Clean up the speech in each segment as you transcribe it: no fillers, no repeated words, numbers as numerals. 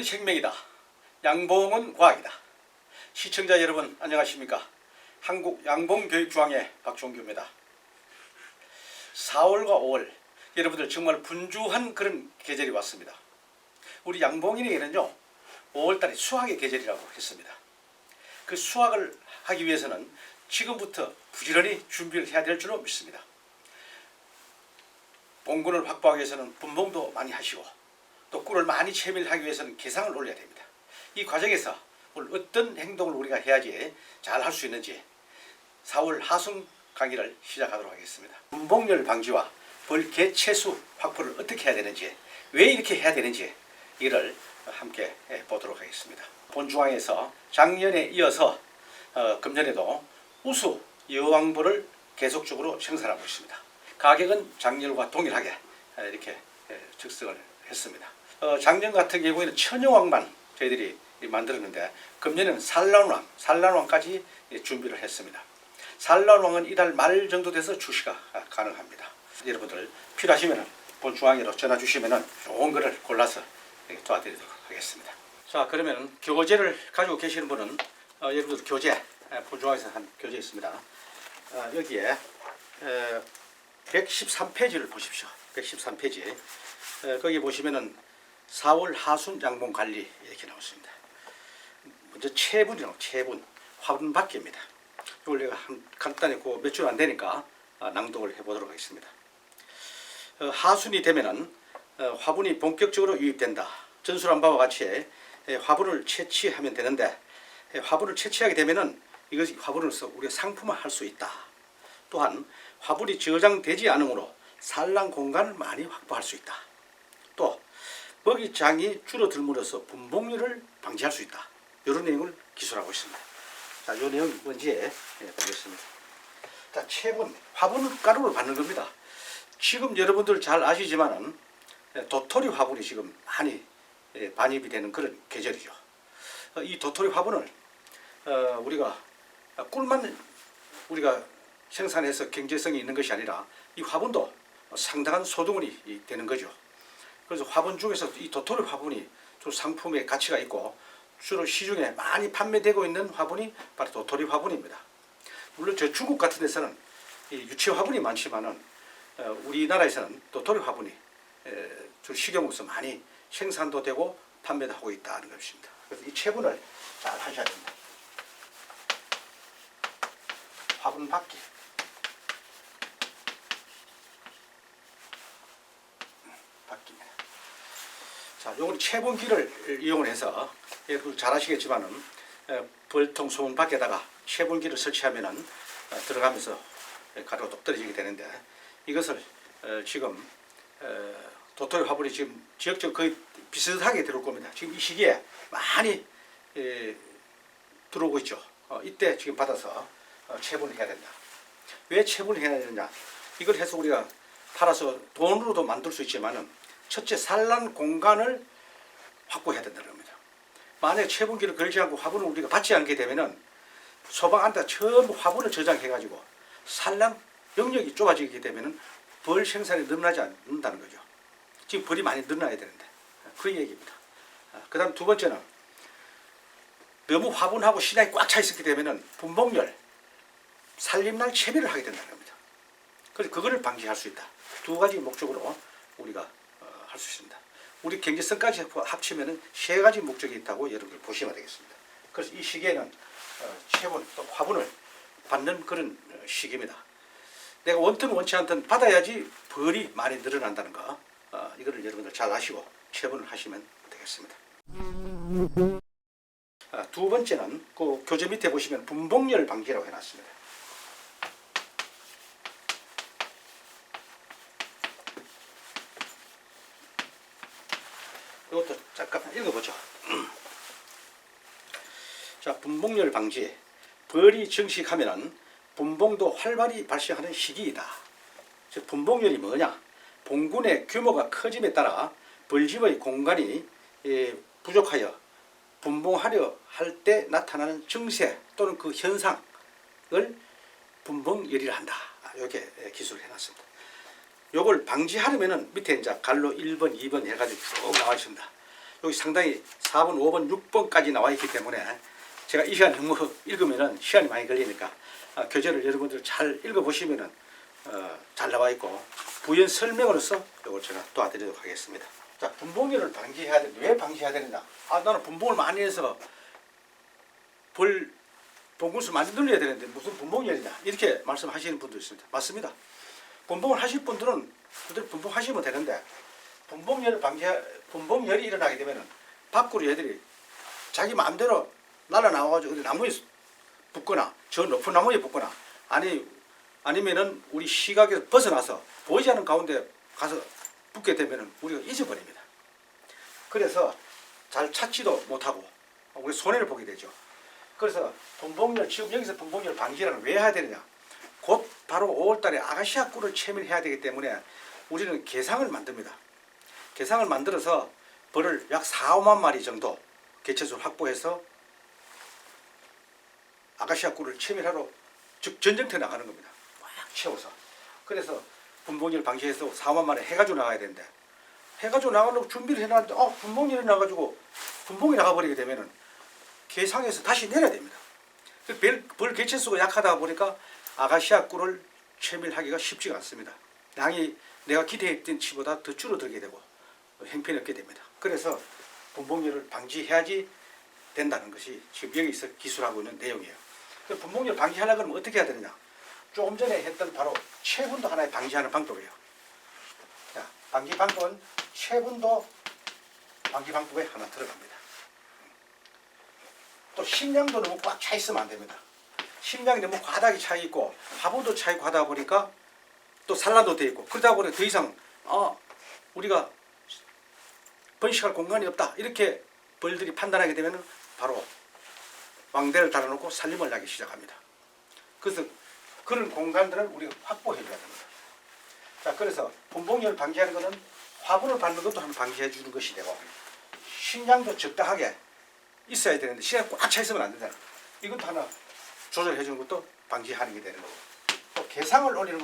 양봉은 생명이다. 양봉은 과학이다. 시청자 여러분 안녕하십니까? 한국양봉교육중앙회 박종규입니다. 4월과 5월 여러분들 정말 분주한 그런 계절이 왔습니다. 우리 양봉인에게는요 5월달이 수학의 계절이라고 했습니다. 그 수학을 하기 위해서는 지금부터 부지런히 준비를 해야 될 줄로 믿습니다. 봉군을 확보하기 위해서는 분봉도 많이 하시고 또 꿀을 많이 채밀 하기 위해서는 계상을 올려야 됩니다. 이 과정에서 오늘 어떤 행동을 우리가 해야지 잘 할 수 있는지 4월 하순 강의를 시작하도록 하겠습니다. 분봉열 방지와 벌 개체수 확보를 어떻게 해야 되는지, 왜 이렇게 해야 되는지 이를 함께 보도록 하겠습니다. 본중앙에서 작년에 이어서 금년에도 우수 여왕벌을 계속적으로 생산하고 있습니다. 가격은 작년과 동일하게 이렇게 측정을 했습니다. 작년 같은 경우에는 천여왕만 저희들이 만들었는데 금년에는 산란왕까지 준비를 했습니다. 산란왕은 이달 말 정도 돼서 출시가 가능합니다. 여러분들 필요하시면 본중앙으로 전화 주시면 좋은 거를 골라서 도와드리도록 하겠습니다. 자, 그러면 교재를 가지고 계시는 분은 여러분들 교재 본중앙에서 한 교재 있습니다. 여기에 113페이지를 보십시오. 113페이지 거기 보시면은 4월 하순 양봉 관리 이렇게 나왔습니다. 먼저 체분이라고, 체분 화분 받기입니다. 이걸 내가 간단히 몇 줄 안 되니까 낭독을 해보도록 하겠습니다. 하순이 되면은 화분이 본격적으로 유입된다. 전술한 바와 같이 화분을 채취하면 되는데 화분을 채취하게 되면은 이것이 화분으로서 우리가 상품화할 수 있다. 또한 화분이 저장되지 않으므로 산란 공간을 많이 확보할 수 있다. 또 먹이장이 줄어들므로써 분봉률을 방지할 수 있다. 이런 내용을 기술하고 있습니다. 자, 이 내용이 뭔지 보겠습니다. 자, 체분, 화분 가루를 받는 겁니다. 지금 여러분들 잘 아시지만은 도토리 화분이 지금 많이 반입이 되는 그런 계절이죠. 이 도토리 화분을 우리가 꿀만 우리가 생산해서 경제성이 있는 것이 아니라 이 화분도 상당한 소득원이 되는 거죠. 그래서 화분 중에서 이 도토리 화분이 주 상품의 가치가 있고 주로 시중에 많이 판매되고 있는 화분이 바로 도토리 화분입니다. 물론 저 중국 같은 데서는 이 유채 화분이 많지만은 우리나라에서는 도토리 화분이 주 식용으로서 많이 생산도 되고 판매도 하고 있다는 것입니다. 그래서 이 체분을 잘 하셔야 됩니다. 화분 받기. 자, 요건 체분기를 이용을 해서 여러분 잘 아시겠지만은 벌통 소문 밖에다가 체분기를 설치하면은 들어가면서 가루가 똑 떨어지게 되는데 이것을 지금 도토리 화분이 지금 지역적으로 거의 비슷하게 들어올 겁니다. 지금 이 시기에 많이 들어오고 있죠. 이때 지금 받아서 체분을 해야 된다. 왜 체분을 해야 되느냐? 이걸 해서 우리가 팔아서 돈으로도 만들 수 있지만은 첫째 산란 공간을 확보해야 된다는 겁니다. 만약에 체분기를 걸지 않고 화분을 우리가 받지 않게 되면은 소방 안에다 전부 화분을 저장해가지고 산란 영역이 좁아지게 되면은 벌 생산이 늘어나지 않는다는 거죠. 지금 벌이 많이 늘어나야 되는데 그 얘기입니다. 그 다음 두 번째는 너무 화분하고 시장이 꽉 차 있었게 되면은 분봉열, 살림날 채비를 하게 된다는 겁니다. 그래서 그거를 방지할 수 있다. 두 가지 목적으로 우리가 할 수 있습니다. 우리 경제성까지 합치면은 세 가지 목적이 있다고 여러분들 보시면 되겠습니다. 그래서 이 시기에는 체분 또 화분을 받는 그런 시기입니다. 내가 원든 원치 않든 받아야지 벌이 많이 늘어난다는 거 이거를 여러분들 잘 아시고 체분을 하시면 되겠습니다. 두 번째는 그 교재 밑에 보시면 분봉열 방지라고 해놨습니다. 이것도 잠깐 읽어보죠. 자, 분봉열 방지. 벌이 증식하면은 분봉도 활발히 발생하는 시기이다. 즉 분봉열이 뭐냐? 봉군의 규모가 커짐에 따라 벌집의 공간이 부족하여 분봉하려 할 때 나타나는 증세 또는 그 현상을 분봉열이라 한다. 이렇게 기술을 해놨습니다. 요걸 방지하려면은 밑에 이제 갈로 1번, 2번 해가지고 쭉 나와 있습니다. 여기 상당히 4번, 5번, 6번까지 나와 있기 때문에 제가 이 시간 너무 읽으면은 시간이 많이 걸리니까 교재를 여러분들 잘 읽어보시면은 잘 나와 있고 부연 설명으로서 이걸 제가 도와드리도록 하겠습니다. 자, 분봉열을 방지해야 되는데 왜 방지해야 되느냐? 나는 분봉을 많이 해서 봉군수 많이 늘려야 되는데 무슨 분봉열이냐? 이렇게 말씀하시는 분도 있습니다. 맞습니다. 분봉을 하실 분들은 분봉하시면 되는데 분봉열이 일어나게 되면은 밖으로 얘들이 자기 마음대로 날아 나와가지고 나무에 붙거나 저 높은 나무에 붙거나 아니면은 우리 시각에서 벗어나서 보이지 않는 가운데 가서 붙게 되면은 우리가 잊어버립니다. 그래서 잘 찾지도 못하고 우리 손해를 보게 되죠. 그래서 분봉열, 지금 여기서 분봉열 방지라는 왜 해야 되느냐? 곧 바로 5월달에 아가시아 꿀을 채밀해야 되기 때문에 우리는 개상을 만듭니다. 개상을 만들어서 벌을 약 4, 5만 마리 정도 개체수를 확보해서 아가시아 꿀을 채밀하러 즉 전쟁터에 나가는 겁니다. 꽉 채워서. 그래서 분봉열 방지해서 4만 마리 해가지고 나가야 되는데 해가지고 나가려고 준비를 해놨는데 분봉열이 나가지고 분봉이 나가버리게 되면은 개상에서 다시 내려야 됩니다. 벌 개체수가 약하다 보니까 아가시아 꿀을 채밀하기가 쉽지가 않습니다. 양이 내가 기대했던 치보다 더 줄어들게 되고 형편없게 됩니다. 그래서 분봉열을 방지해야지 된다는 것이 지금 여기서 기술하고 있는 내용이에요. 분봉열 방지하려고 하면 어떻게 해야 되느냐? 조금 전에 했던 바로 체분도 하나의 방지하는 방법이에요. 자, 방지 방법은 체분도 방지 방법에 하나 들어갑니다. 또 식량도 너무 꽉 차 있으면 안 됩니다. 식량이 너무 과다하게 차 있고 화분도 차 있고 하다 보니까 또 산란도 돼 있고 그러다 보니 더 이상 우리가 번식할 공간이 없다 이렇게 벌들이 판단하게 되면 바로 왕대를 달아놓고 살림을 하기 시작합니다. 그래서 그런 공간들을 우리가 확보해 줘야 됩니다. 자, 그래서 분봉열 방지하는 것은 화분을 밟는 것도 한번 방지해 주는 것이 되고 식량도 적당하게 있어야 되는데 식량이 꽉 차 있으면 안 된다. 이것도 하나 조절해 주는 것도 방지하는 게 되는 거고 또 개상을 올리는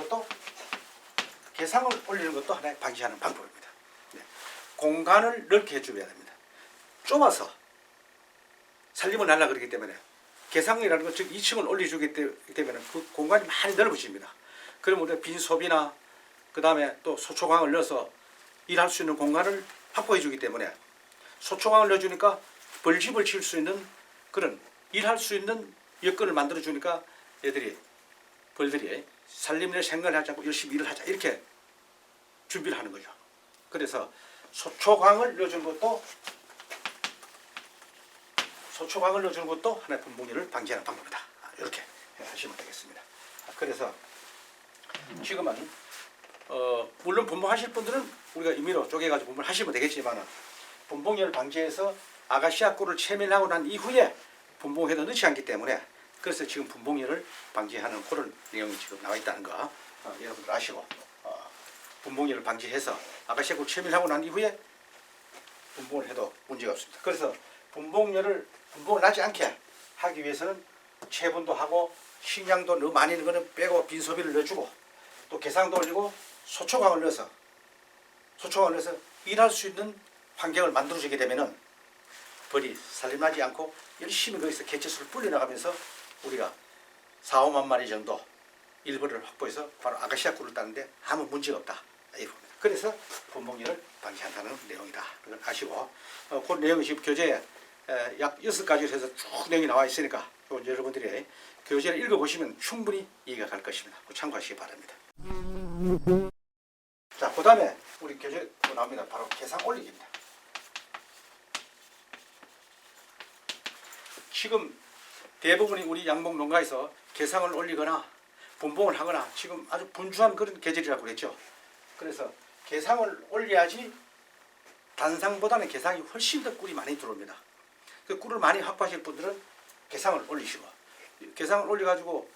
것도 하나의 방지하는 방법입니다. 네. 공간을 넓게 해줘야 됩니다. 좁아서 살림을 하려고 그러기 때문에 개상이라는 것 즉 2층을 올려주기 때문에 그 공간이 많이 넓어집니다. 그러면 우리가 빈소비나 그 다음에 또 소초광을 넣어서 일할 수 있는 공간을 확보해 주기 때문에 소초광을 넣어주니까 벌집을 지을 수 있는 그런 일할 수 있는 여건을 만들어 주니까 벌들이 살림을 생각을 하지 않고 열심히 일을 하자 이렇게 준비를 하는 거죠. 그래서 소초광을 넣어주는 것도 하나의 분봉열을 방지하는 방법이다. 이렇게 하시면 되겠습니다. 그래서 지금은 물론 분봉하실 분들은 우리가 임의로 쪼개가지고 분봉하시면 되겠지만 분봉열 방지해서 아가시아 꿀을 채밀하고 난 이후에 분봉해도 넣지 않기 때문에 그래서 지금 분봉열을 방지하는 그런 내용이 지금 나와 있다는 거 여러분들 아시고 분봉열을 방지해서 아가시아 꿀을 채밀하고 난 이후에 분봉을 해도 문제가 없습니다. 그래서 분봉을 나지 않게 하기 위해서는 체분도 하고 식량도 너무 많이 넣는 거는 빼고 빈소비를 넣어주고 또 개상도 올리고 소초광을 넣어서 일할 수 있는 환경을 만들어주게 되면은 벌이 살림하지 않고 열심히 거기서 개체수를 불려나가면서 우리가 4, 5만 마리 정도 일벌을 확보해서 바로 아가시아 꿀을 따는데 아무 문제가 없다. 이겁니다. 그래서 분봉열을 방지한다는 내용이다. 그걸 아시고 그 내용이 지금 교재에 약 6가지로 해서 쭉 내용이 나와 있으니까 여러분들이 교재를 읽어보시면 충분히 이해가 갈 것입니다. 참고하시기 바랍니다. 자, 그 다음에 우리 교재 또 나옵니다. 바로 개상 올리기입니다. 지금 대부분이 우리 양봉 농가에서 개상을 올리거나 분봉을 하거나 지금 아주 분주한 그런 계절이라고 그랬죠. 그래서 개상을 올려야지 단상보다는 개상이 훨씬 더 꿀이 많이 들어옵니다. 그 꿀을 많이 확보하실 분들은 개상을 올리시고 개상을 올려가지고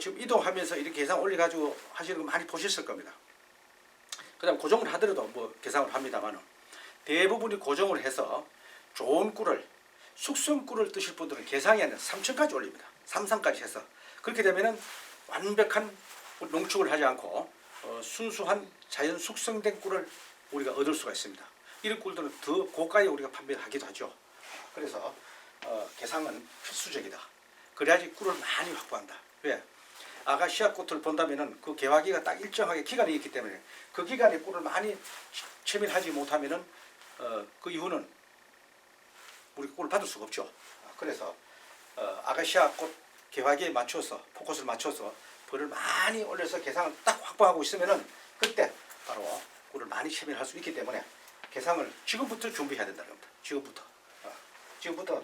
지금 이동하면서 이렇게 개상 올려가지고 하시는 거 많이 보셨을 겁니다. 그 다음 고정을 하더라도 뭐 개상을 합니다만 대부분이 고정을 해서 좋은 꿀을 숙성 꿀을 드실 분들은 개상이 아니라 3층까지 올립니다. 3상까지 해서 그렇게 되면은 완벽한 농축을 하지 않고 순수한 자연 숙성된 꿀을 우리가 얻을 수가 있습니다. 이런 꿀들은 더 고가에 우리가 판매를 하기도 하죠. 그래서 개상은 필수적이다. 그래야지 꿀을 많이 확보한다. 왜? 아가시아 꽃을 본다면은 그 개화기가 딱 일정하게 기간이 있기 때문에 그 기간에 꿀을 많이 채밀하지 못하면은 그 이후는 우리 꿀을 받을 수가 없죠. 그래서 아가시아 꽃 개화기에 맞춰서 포커스를 맞춰서 벌을 많이 올려서 개상을 딱 확보하고 있으면은 그때 바로 꿀을 많이 채밀할 수 있기 때문에 개상을 지금부터 준비해야 된다는 겁니다. 지금부터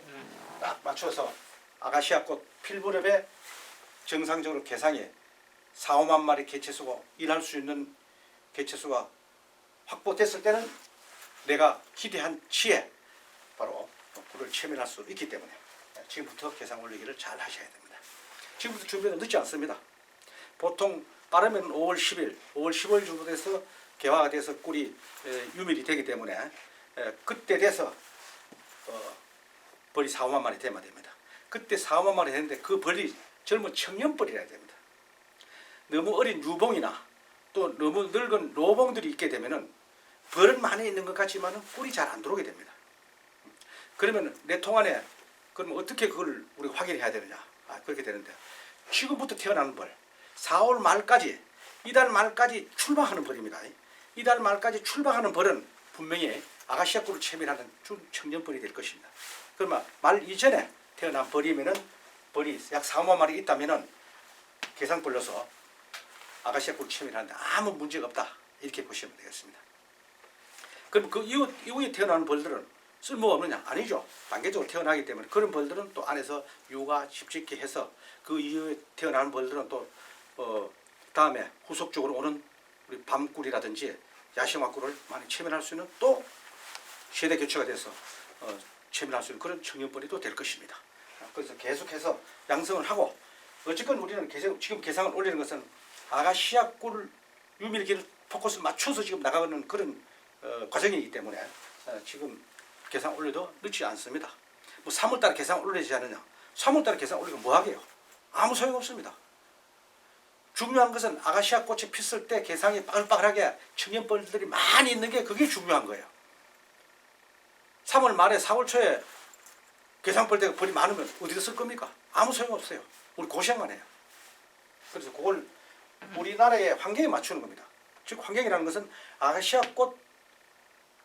딱 맞춰서 아가시아 꽃 필무렵에 정상적으로 개상에 4, 5만 마리 개체수가 일할 수 있는 개체수가 확보됐을 때는 내가 기대한 치에 바로 꿀을 채밀할 수 있기 때문에 지금부터 개상 올리기를 잘 하셔야 됩니다. 지금부터 준비는 늦지 않습니다. 보통 빠르면 5월 10일, 5월 15일 정도 돼서 개화가 돼서 꿀이 유밀이 되기 때문에 그때 돼서 벌이 4, 5만 마리 되면 됩니다. 그때 4, 5만 마리 되는데 그 벌이 젊은 청년벌이라야 됩니다. 너무 어린 유봉이나 또 너무 늙은 노봉들이 있게 되면은 벌은 많이 있는 것 같지만 꿀이 잘 안 들어오게 됩니다. 그러면 내 통 안에 그러면 어떻게 그걸 우리가 확인해야 되느냐? 그렇게 되는데 지금부터 태어나는 벌 4월 말까지 이달 말까지 출방하는 벌입니다. 이달 말까지 출방하는 벌은 분명히 아가시아 꿀을 채밀하는 청년벌이 될 것입니다. 그러면 말 이전에 태어난 벌이면은 벌이 약 4, 5만 마리 있다면은 계산벌로서 아가시아 꿀을 채밀하는데 아무 문제가 없다 이렇게 보시면 되겠습니다. 그럼 그 이후에 태어나는 벌들은 쓸모가 없느냐? 아니죠. 단계적으로 태어나기 때문에 그런 벌들은 또 안에서 육아 집짓기 해서 그 이후에 태어나는 벌들은 또 다음에 후속적으로 오는 우리 밤꿀이라든지 야생화꿀을 많이 채밀할 수 있는 또 세대 교체가 돼서 채밀할 수 있는 그런 청년벌이 또 될 것입니다. 그래서 계속해서 양성을 하고 어쨌건 우리는 지금 개상을 올리는 것은 아가시아 꿀 유밀기를 포커스를 맞춰서 지금 나가는 그런 과정이기 때문에 지금 개상 올려도 늦지 않습니다. 뭐 3월달에 개상 올리지 않느냐? 3월달에 개상 올리면 뭐하게요? 아무 소용없습니다. 중요한 것은 아가시아 꽃이 피었을 때 개상이 빠글빠글하게 청년벌들이 많이 있는 게 그게 중요한 거예요. 3월 말에 4월 초에 개상벌 때가 벌이 많으면 어디다 쓸 겁니까? 아무 소용없어요. 우리 고생만 해요. 그래서 그걸 우리나라의 환경에 맞추는 겁니다. 즉 환경이라는 것은 아가시아 꽃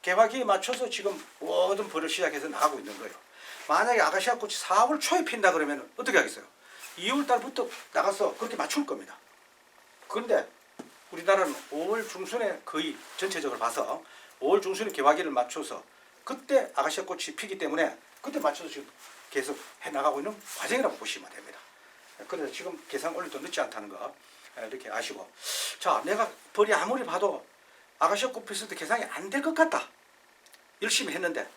개화기에 맞춰서 지금 모든 벌을 시작해서 나가고 있는 거예요. 만약에 아가시아 꽃이 4월 초에 핀다 그러면 어떻게 하겠어요? 2월 달부터 나가서 그렇게 맞출 겁니다. 그런데 우리나라는 5월 중순에 거의 전체적으로 봐서 5월 중순에 개화기를 맞춰서 그때 아가시아 꽃이 피기 때문에 그때 맞춰서 지금 계속 해나가고 있는 과정이라고 보시면 됩니다. 그래서 지금 개상 올려도 늦지 않다는 거 이렇게 아시고, 자, 내가 벌이 아무리 봐도 아가시아 꽃 피었을 때 개상이 안 될 것 같다. 열심히 했는데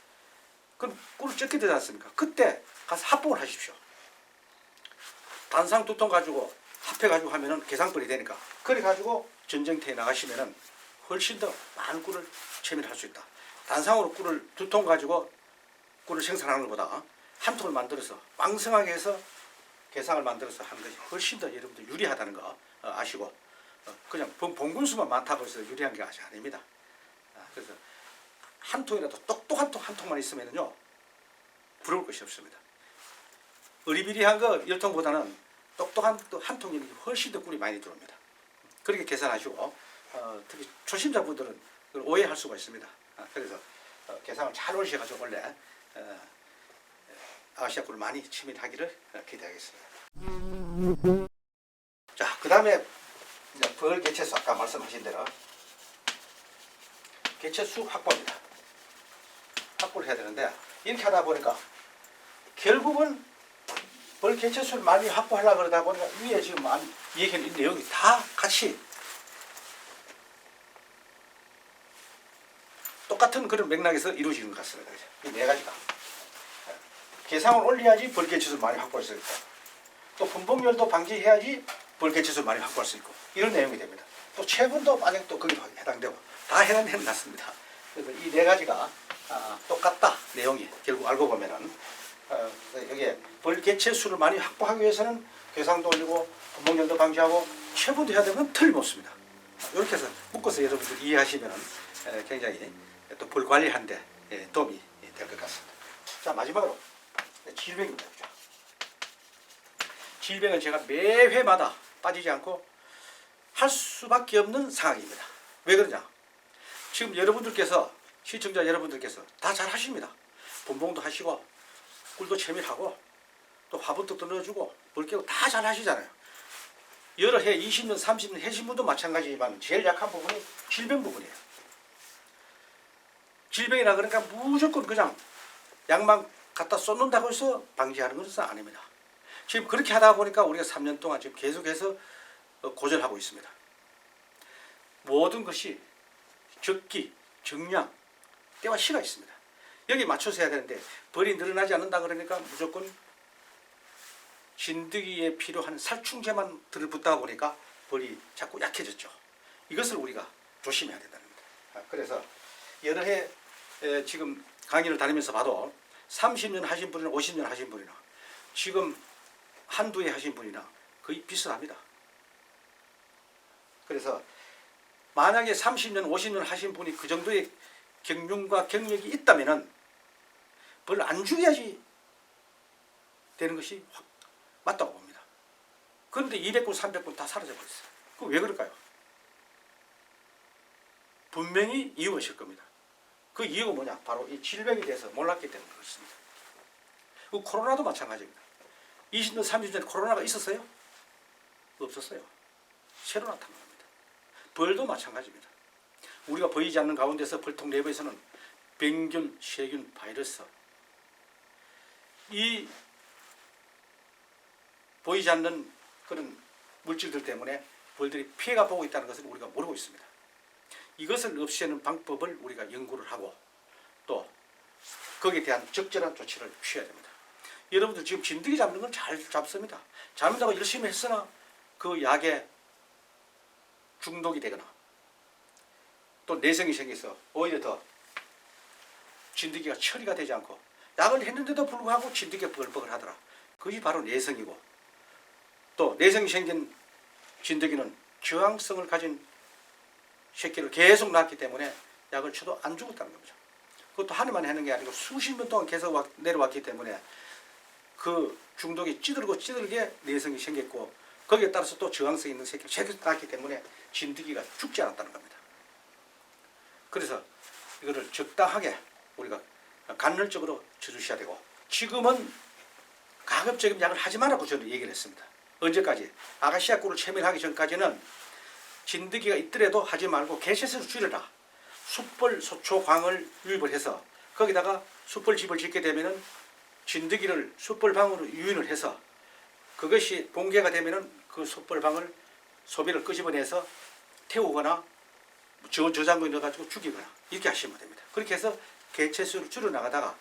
그럼 꿀을 적게 되지 않습니까? 그때 가서 합봉을 하십시오. 단상 2통 가지고 합해가지고 하면은 개상벌이 되니까 그래 가지고 전쟁터에 나가시면은 훨씬 더 많은 꿀을 채밀할 수 있다. 단상으로 꿀을 2통 가지고 꿀을 생산하는 것보다 한 통을 만들어서 왕성하게 해서 개상을 만들어서 하는 것이 훨씬 더 여러분들 유리하다는 거 아시고, 그냥 봉군수만 많다고 해서 유리한 게 아닙니다. 그래서 한 통이라도 똑똑한 통 한 통만 있으면요 부러울 것이 없습니다. 어리비리한 거 10통보다는 똑똑한 한 통이 훨씬 더 꿀이 많이 들어옵니다. 그렇게 계산하시고 특히 초심자분들은 오해할 수가 있습니다. 그래서 계산을 잘 올리셔가지고 원래 아가시아 꿀을 많이 채밀하기를 기대하겠습니다. 자, 그 다음에 벌 개체수 아까 말씀하신 대로 개체수 확보입니다. 확보를 해야 되는데 이렇게 하다 보니까 결국은 벌 개체수를 많이 확보하려고 그러다 보니까 위에 지금 얘기하는 이 내용이 다 같이 똑같은 그런 맥락에서 이루어지는 것 같습니다. 이 네 가지가. 개상을 올려야지 벌 개체수를 많이 확보할 수 있고, 또 분봉열도 방지해야지 벌 개체수를 많이 확보할 수 있고, 이런 내용이 됩니다. 또 체분도 만약 또 거기 해당되고 다 해당났습니다. 그래서 이 네 가지가 똑같다 내용이 결국 알고 보면은 여기에 벌 개체수를 많이 확보하기 위해서는 개상도 올리고 분봉열도 방지하고 체분도 해야 되면 틀림없습니다. 이렇게 해서 묶어서 여러분들 이해하시면은 굉장히 또 벌 관리하는데 도움이 될 것 같습니다. 자, 마지막으로 질병입니다. 그죠? 질병은 제가 매 회마다 빠지지 않고 할 수밖에 없는 상황입니다. 왜 그러냐? 지금 여러분들께서, 시청자 여러분들께서 다 잘 하십니다. 분봉도 하시고 꿀도 채밀하고 또 화분도 넣어주고 물 깨고 다 잘 하시잖아요. 여러 해 20년 30년 해신 분도 마찬가지지만 제일 약한 부분이 질병 부분이에요. 질병이라 그러니까 무조건 그냥 약만 갖다 쏟는다고 해서 방지하는 것은 아닙니다. 지금 그렇게 하다 보니까 우리가 3년 동안 지금 계속해서 고전하고 있습니다. 모든 것이 적기, 정량, 때와 시가 있습니다. 여기 맞춰서 해야 되는데 벌이 늘어나지 않는다 그러니까 무조건 진드기에 필요한 살충제만 들붙다 보니까 벌이 자꾸 약해졌죠. 이것을 우리가 조심해야 된다는 겁니다. 그래서 여러 해 지금 강의를 다니면서 봐도 30년 하신 분이나 50년 하신 분이나 지금 한두 해 하신 분이나 거의 비슷합니다. 그래서 만약에 30년 50년 하신 분이 그 정도의 경륜과 경력이 있다면은 벌 안 죽여야지 되는 것이 맞다고 봅니다. 그런데 200군 300군 다 사라져 버렸어요. 그럼 왜 그럴까요? 분명히 이유가 있을 겁니다. 그 이유가 뭐냐? 바로 이 질병에 대해서 몰랐기 때문에 그렇습니다. 그 코로나도 마찬가지입니다. 20년 30년 전에 코로나가 있었어요? 없었어요. 새로 나타난 겁니다. 벌도 마찬가지입니다. 우리가 보이지 않는 가운데서 벌통 내부에서는 병균, 세균, 바이러스, 이 보이지 않는 그런 물질들 때문에 벌들이 피해가 보고 있다는 것을 우리가 모르고 있습니다. 이것을 없애는 방법을 우리가 연구를 하고 또 거기에 대한 적절한 조치를 취해야 됩니다. 여러분들 지금 진드기 잡는 건 잘 잡습니다. 잡는다고 열심히 했으나 그 약에 중독이 되거나 또 내성이 생겨서 오히려 더 진드기가 처리가 되지 않고 약을 했는데도 불구하고 진드기가 버글버글 하더라. 그것이 바로 내성이고 또 내성이 생긴 진드기는 저항성을 가진 새끼를 계속 낳기 때문에 약을 쳐도 안 죽었다는 거죠. 그것도 하루만 하는 게 아니고 수십 년 동안 계속 내려왔기 때문에 그 중독이 찌들게 내성이 생겼고 거기에 따라서 또 저항성 있는 새끼를 계속 낳기 때문에 진드기가 죽지 않았다는 겁니다. 그래서 이거를 적당하게 우리가 간헐적으로 치르셔야 되고 지금은 가급적인 약을 하지 말라고 저는 얘기를 했습니다. 언제까지? 아가시아 꿀을 채밀하기 전까지는 진드기가 있더라도 하지 말고 개체수를 줄여라. 숯벌, 소초, 광을 유입을 해서 거기다가 숯벌집을 짓게 되면은 진드기를 숯벌방으로 유인을 해서 그것이 봉개가 되면은 그 숯벌방을 소비를 끄집어내서 태우거나 저장고에 넣어가지고 죽이거나 이렇게 하시면 됩니다. 그렇게 해서 개체수를 줄여나가다가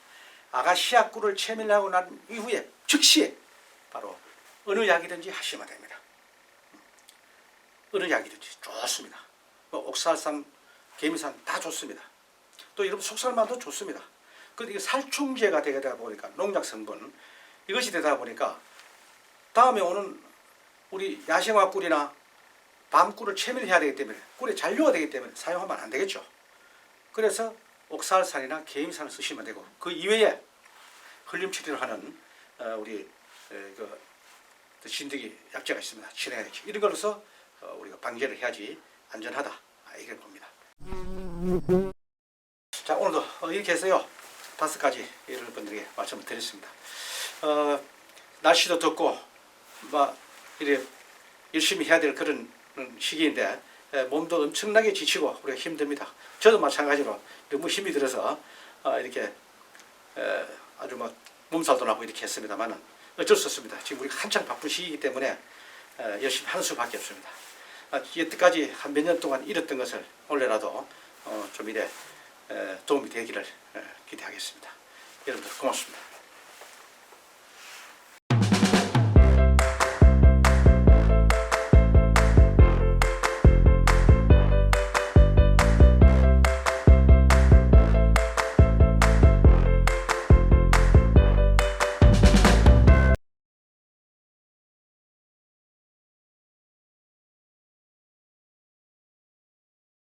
아가시아 꿀을 채밀하고 난 이후에 즉시에 바로 어느 약이든지 하시면 됩니다. 어느 약이든지 좋습니다. 옥살산, 개미산 다 좋습니다. 또 여러분 속살만도 좋습니다. 그런데 이게 살충제가 되다 보니까 농약 성분 이것이 되다 보니까 다음에 오는 우리 야생화 꿀이나 밤꿀을 채밀해야 되기 때문에 꿀에 잔류가 되기 때문에 사용하면 안 되겠죠. 그래서 옥살산이나 개미산을 쓰시면 되고 그 이외에 흘림 처리를 하는 우리 진드기 약재가 있습니다. 진행약재 이런 걸로서 우리가 방제를 해야지 안전하다 이걸 봅니다. 자, 오늘도 이렇게 해서요 5가지 여러분들에게 말씀을 드렸습니다. 날씨도 덥고 이래 열심히 해야 될 그런 시기인데 몸도 엄청나게 지치고 우리가 힘듭니다. 저도 마찬가지로 너무 힘이 들어서 이렇게 아주 몸살도 나고 이렇게 했습니다만은 어쩔 수 없습니다. 지금 우리가 한창 바쁜 시기이기 때문에 열심히 하는 수밖에 없습니다. 여태까지 한 몇 년 동안 잃었던 것을 올해라도 좀 이래 도움이 되기를 기대하겠습니다. 여러분들 고맙습니다.